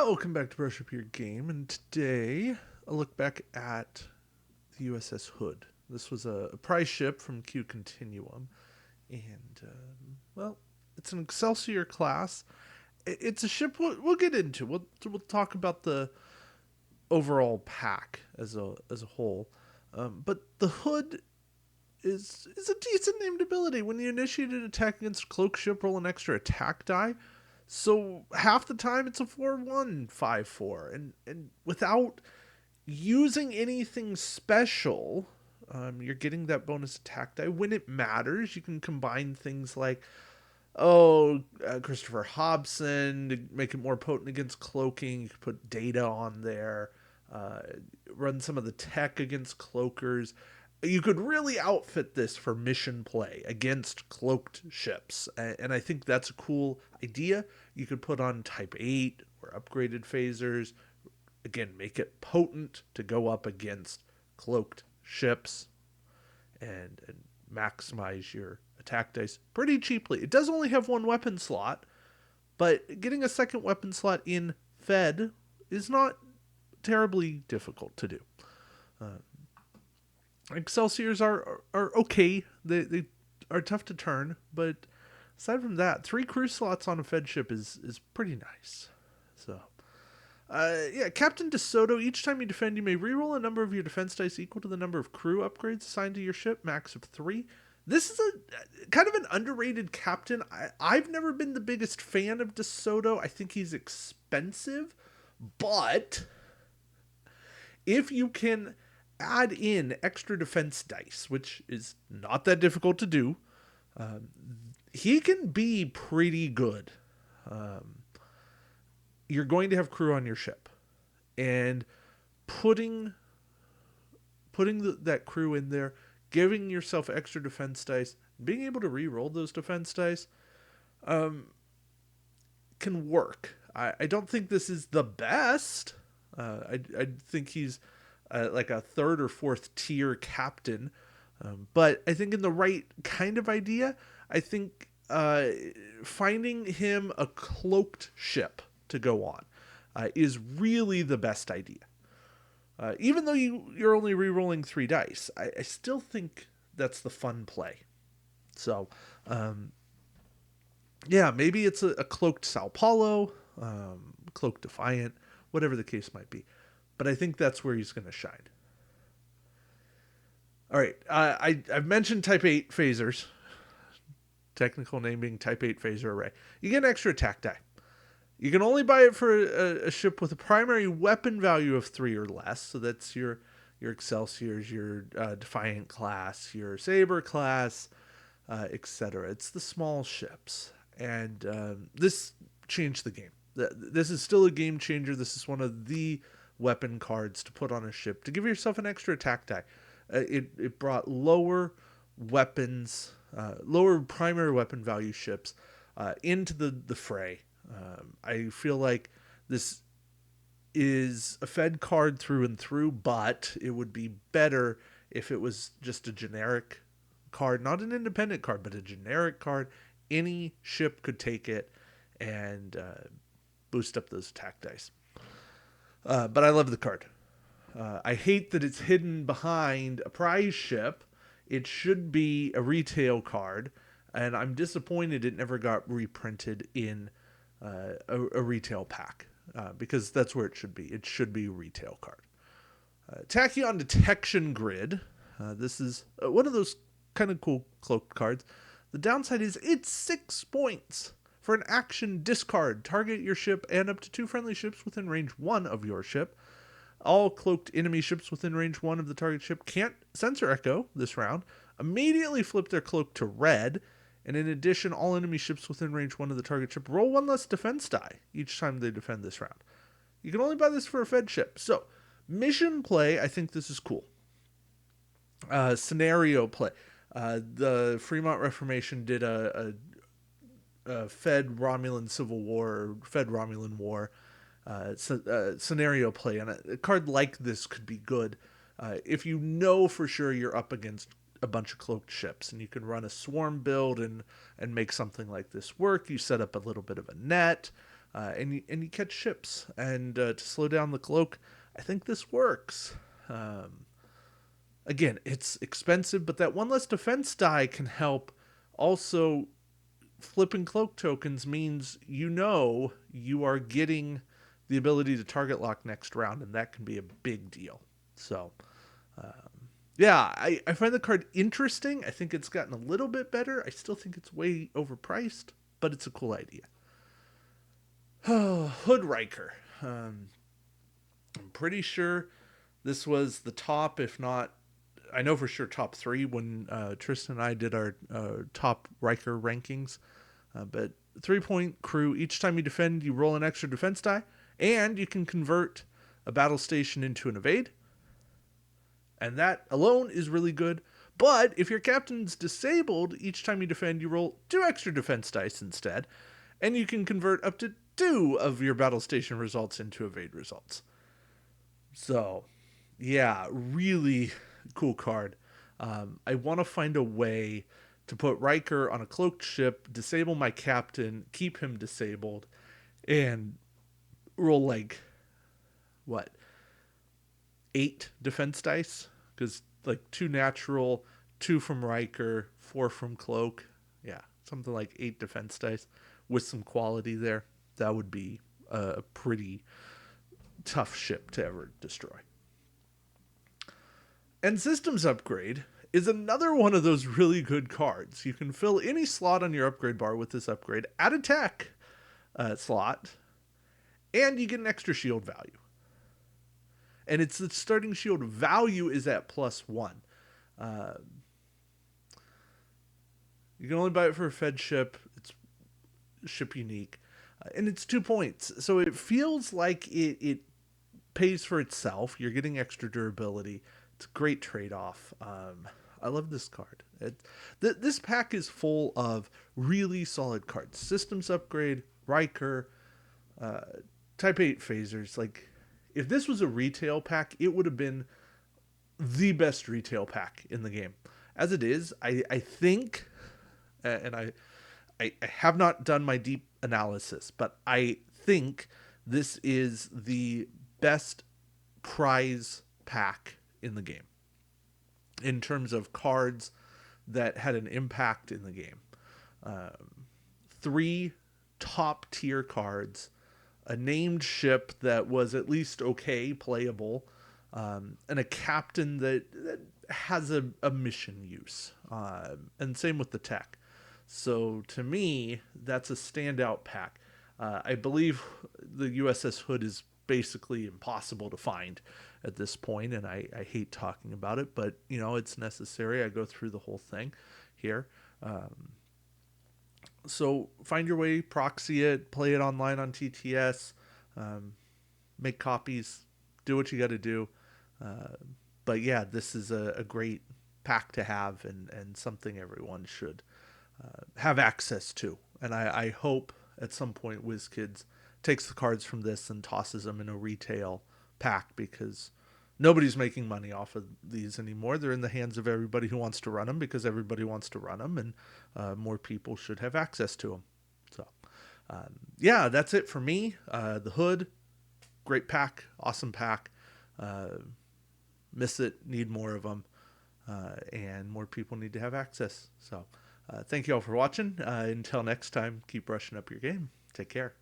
Welcome back to Brush Up Your Game, and today a look back at the U.S.S. Hood. This was a prize ship from Q Continuum, and, well, it's an Excelsior class. It's a ship we'll get into. We'll talk about the overall pack as a whole. But the Hood is a decent named ability. When you initiate an attack against a cloak ship, roll an extra attack die. So half the time it's a 4-1-5-4, and without using anything special, you're getting that bonus attack die when it matters. You can combine things like Christopher Hobson to make it more potent against cloaking. You could put data on there, run some of the tech against cloakers. You could really outfit this for mission play against cloaked ships. And I think that's a cool idea. You could put on Type 8 or upgraded phasers. Again, make it potent to go up against cloaked ships and maximize your attack dice pretty cheaply. It does only have one weapon slot, but getting a second weapon slot in Fed is not terribly difficult to do. Excelsiors are okay. They are tough to turn, but aside from that, 3 crew slots on a Fed ship is pretty nice. So, Captain DeSoto, each time you defend, you may reroll a number of your defense dice equal to the number of crew upgrades assigned to your ship, max of 3. This is a kind of an underrated captain. I've never been the biggest fan of DeSoto. I think he's expensive, but if you can add in extra defense dice, which is not that difficult to do, he can be pretty good. You're going to have crew on your ship, and putting that crew in there, giving yourself extra defense dice, being able to re-roll those defense dice, can work. I don't think this is the best. I think he's like a 3rd or 4th tier captain. But I think in the right kind of idea, I think finding him a cloaked ship to go on is really the best idea. Even though you're only re-rolling 3 dice, I still think that's the fun play. So, maybe it's a cloaked Sao Paulo, cloaked Defiant, whatever the case might be. But I think that's where he's going to shine. All right, I've mentioned Type 8 phasers. Technical name being Type 8 phaser array. You get an extra attack die. You can only buy it for a ship with a primary weapon value of 3 or less. So that's your Excelsiors, your Defiant class, your Saber class, etc. It's the small ships. And this changed the game. This is still a game changer. This is one of the weapon cards to put on a ship to give yourself an extra attack die. It brought lower weapons, lower primary weapon value ships into the fray. I feel like this is a Fed card through and through, but it would be better if it was just a generic card, not an independent card, but a generic card. Any ship could take it and boost up those attack dice. But I love the card. I hate that it's hidden behind a prize ship. It should be a retail card, and I'm disappointed it never got reprinted in a retail pack, because that's where it should be. It should be a retail card. Tachyon Detection Grid. This is one of those kind of cool cloaked cards. The downside is it's 6 points. For an action, discard. Target your ship and up to 2 friendly ships within range 1 of your ship. All cloaked enemy ships within range 1 of the target ship can't sensor echo this round. Immediately flip their cloak to red. And in addition, all enemy ships within range 1 of the target ship roll 1 less defense die each time they defend this round. You can only buy this for a Fed ship. So, mission play, I think this is cool. Scenario play. The Fremont Reformation did a Fed Romulan Civil War, or Fed Romulan War scenario play, and a card like this could be good if you know for sure you're up against a bunch of cloaked ships, and you can run a swarm build and make something like this work. You set up a little bit of a net. and you catch ships. And to slow down the cloak, I think this works. Again, it's expensive, but that one less defense die can help. Also, flipping cloak tokens means you are getting the ability to target lock next round, and that can be a big deal. So, yeah, I find the card interesting. I think it's gotten a little bit better. I still think it's way overpriced, but it's a cool idea. Hood Riker. I'm pretty sure this was the top, if not, I know for sure top 3 when Tristan and I did our top Riker rankings. But 3-point crew, each time you defend, you roll an extra defense die, and you can convert a battle station into an evade. And that alone is really good. But if your captain's disabled, each time you defend, you roll 2 extra defense dice instead. And you can convert up to 2 of your battle station results into evade results. So, yeah, really cool card. I want to find a way to put Riker on a cloaked ship, disable my captain, keep him disabled, and roll like, what, 8 defense dice? Because, like, 2 natural, 2 from Riker, 4 from cloak. Yeah, something like 8 defense dice with some quality there. That would be a pretty tough ship to ever destroy. And Systems Upgrade is another one of those really good cards. You can fill any slot on your upgrade bar with this upgrade, add a tech slot, and you get an extra shield value. And it's the starting shield value is at +1. You can only buy it for a fed ship. It's ship unique. And it's 2 points. So it feels like it pays for itself. You're getting extra durability. It's a great trade-off. I love this card. This pack is full of really solid cards. Systems Upgrade, Riker, Type 8 phasers. Like, if this was a retail pack, it would have been the best retail pack in the game. As it is, I think, and I have not done my deep analysis, but I think this is the best prize pack in the game in terms of cards that had an impact in the game. 3 top tier cards, a named ship that was at least okay playable, and a captain that has a mission use, and same with the tech. So to me, that's a standout pack. I believe the U.S.S. hood is basically impossible to find at this point, and I hate talking about it, but it's necessary. I go through the whole thing here. So find your way, proxy it, play it online on TTS, make copies, do what you got to do. But yeah, this is a great pack to have, and something everyone should have access to. And I hope at some point WizKids takes the cards from this and tosses them in a retail pack, because nobody's making money off of these anymore. They're in the hands of everybody who wants to run them, because everybody wants to run them, and more people should have access to them. So, yeah, that's it for me. The hood, great pack, awesome pack. Miss it, need more of them, and more people need to have access. So, thank you all for watching. Until next time, keep brushing up your game. Take care.